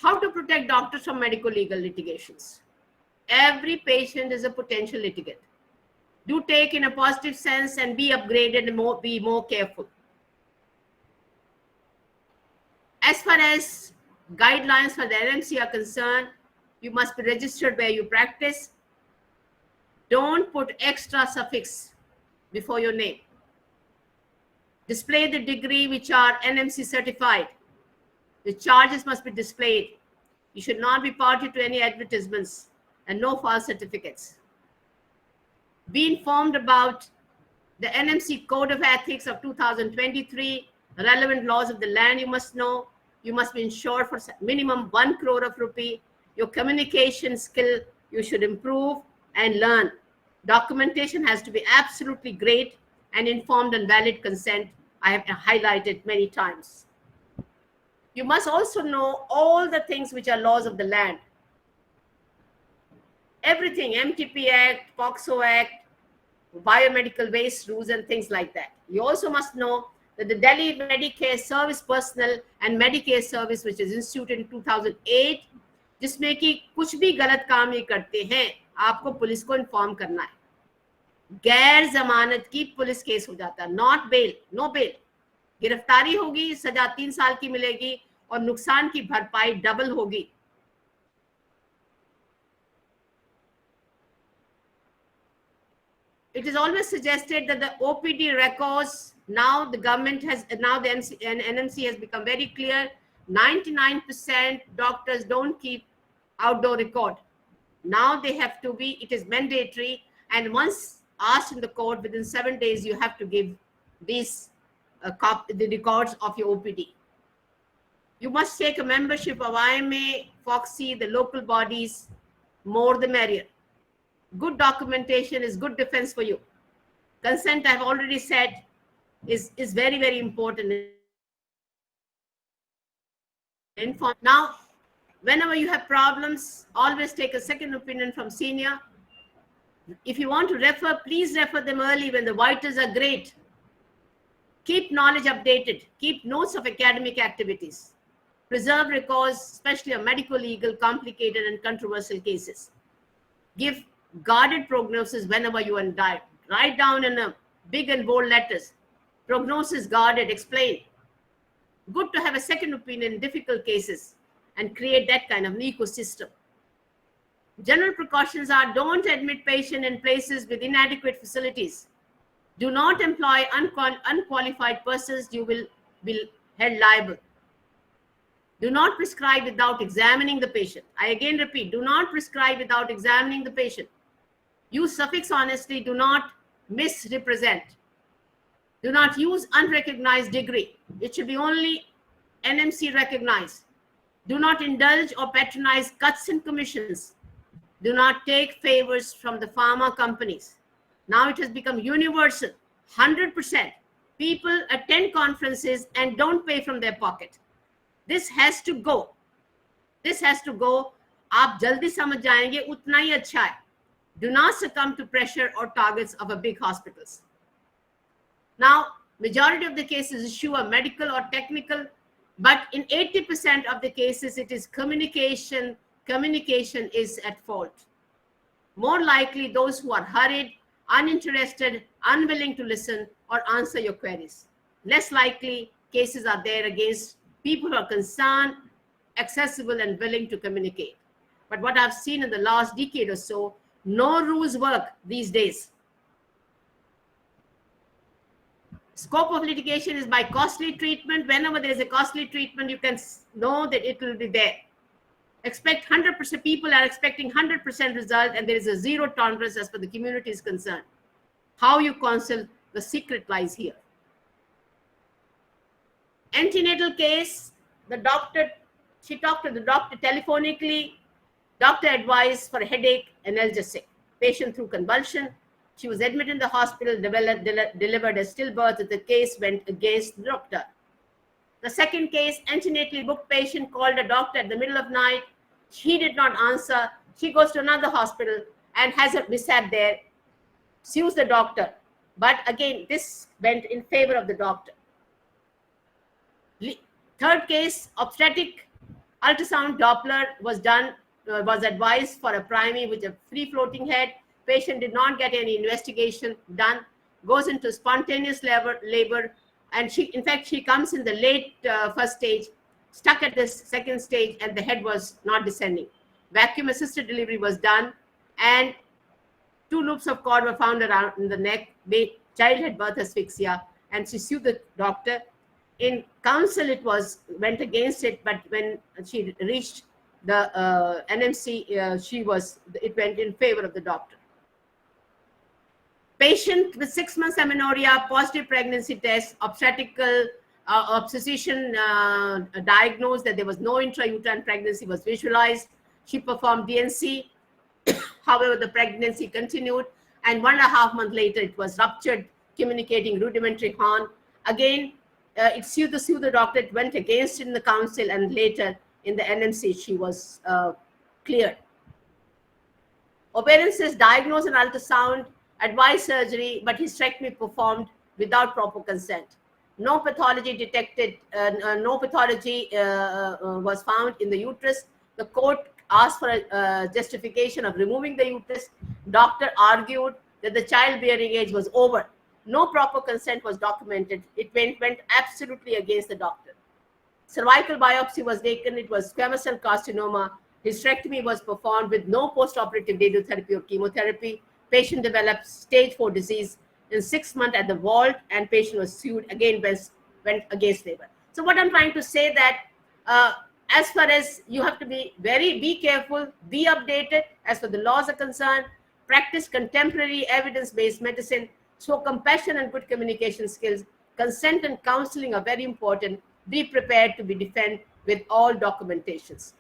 How to protect doctors from medical legal litigations? Every patient is a potential litigant. Do take in a positive sense and be upgraded and be more careful. As far as guidelines for the NMC are concerned, you must be registered where you practice. Don't put extra suffix before your name. Display the degree which are NMC certified. The charges must be displayed. You should not be party to any advertisements and no false certificates. Be informed about the NMC Code of Ethics of 2023, relevant laws of the land you must know. You must be insured for minimum 1 crore of rupee. Your communication skill, you should improve and learn. Documentation has to be absolutely great and informed and valid consent. I have highlighted many times. You must also know all the things which are laws of the land. Everything, MTP Act, POXO Act, biomedical waste rules and things like that. You also must know that the Delhi Medicare Service Personnel and Medicare Service, which is instituted in 2008, जिसमें कि कुछ भी गलत काम ये करते हैं, आपको पुलिस को इन्फॉर्म करना है. गैर जमानत की पुलिस केस हो जाता है, नॉट बेल, नो बेल. गिरफ्तारी होगी, सजा 3 साल की मिलेगी और नुकसान की भरपाई डबल होगी. It is always suggested that the OPD records, now the government has, now the NMC has become very clear, 99% doctors don't keep outdoor record. Now they have to be, it is mandatory, and once asked in the court, within 7 days, you have to give these the records of your OPD. You must take a membership of IMA, FOXI, the local bodies, more the merrier. Good documentation is good defense for you. Consent, I've already said, is very, very important. Now, whenever you have problems, always take a second opinion from senior. If you want to refer, please refer them early when the vitals are great. Keep knowledge updated. Keep notes of academic activities. Preserve records, especially of medical legal, complicated and controversial cases. Give guarded prognosis whenever you are in doubt. Write down in a big and bold letters. Prognosis guarded, explain. Good to have a second opinion in difficult cases and create that kind of an ecosystem. General precautions are: don't admit patient in places with inadequate facilities. Do not employ unqualified persons. You will be held liable. Do not prescribe without examining the patient. I again repeat, do not prescribe without examining the patient. Use suffix honestly. Do not misrepresent. Do not use unrecognized degree. It should be only NMC recognized. Do not indulge or patronize cuts and commissions. Do not take favors from the pharma companies. Now it has become universal, 100%. People attend conferences and don't pay from their pocket. This has to go. This has to go. आप जल्दी समझ जाएंगे, उतना ही अच्छा है. Do not succumb to pressure or targets of a big hospitals. Now, majority of the cases issue are medical or technical, but in 80% of the cases, it is communication. Communication is at fault. More likely, those who are hurried, uninterested, unwilling to listen or answer your queries. Less likely, cases are there against people who are concerned, accessible, and willing to communicate. But what I've seen in the last decade or so, no rules work these days. Scope of litigation is by costly treatment. Whenever there is a costly treatment, you can know that it will be there. Expect 100%, people are expecting 100% result, and there is a zero tolerance as far as the community is concerned. How you counsel, the secret lies here. Antenatal case, she talked to the doctor telephonically. Doctor advised for headache, analgesic. Patient through convulsion. She was admitted in the hospital, delivered a stillbirth. The case went against the doctor. The second case, antenatally booked patient called a doctor at the middle of night. He did not answer. She goes to another hospital and has a mishap there, sues the doctor. But again, this went in favor of the doctor. Third case, obstetric Ultrasound Doppler was done, was advised for a primary with a free-floating head. Patient did not get any investigation done, goes into spontaneous labor, and in fact, she comes in the late first stage, stuck at the second stage, and the head was not descending. Vacuum-assisted delivery was done, and 2 loops of cord were found around in the neck. The child had birth asphyxia, and she sued the doctor. In counsel, went against it, but when she reached the NMC, it went in favor of the doctor. Patient with 6 months amenorrhea, positive pregnancy test, obstetrician diagnosed that there was no intrauterine pregnancy was visualized. She performed DNC. However, the pregnancy continued, and 1.5 months later, it was ruptured, communicating rudimentary horn. Again, it sued the doctor. It went against it in the council, and later in the NMC, she was cleared. Ovarian cyst diagnosed in ultrasound, advised surgery, but hysterectomy performed without proper consent. No pathology detected, no pathology was found in the uterus. The court asked for a justification of removing the uterus. Doctor argued that the childbearing age was over. No proper consent was documented. It went absolutely against the doctor. Cervical biopsy was taken. It was squamous cell carcinoma. Hysterectomy was performed with no postoperative radiotherapy or chemotherapy. Patient developed stage 4 disease in 6 months at the vault, and patient was sued, again went against labor. So what I'm trying to say that as far as you have to be careful, be updated as far as the laws are concerned, practice contemporary evidence-based medicine, show compassion and good communication skills. Consent and counseling are very important. Be prepared to be defended with all documentations.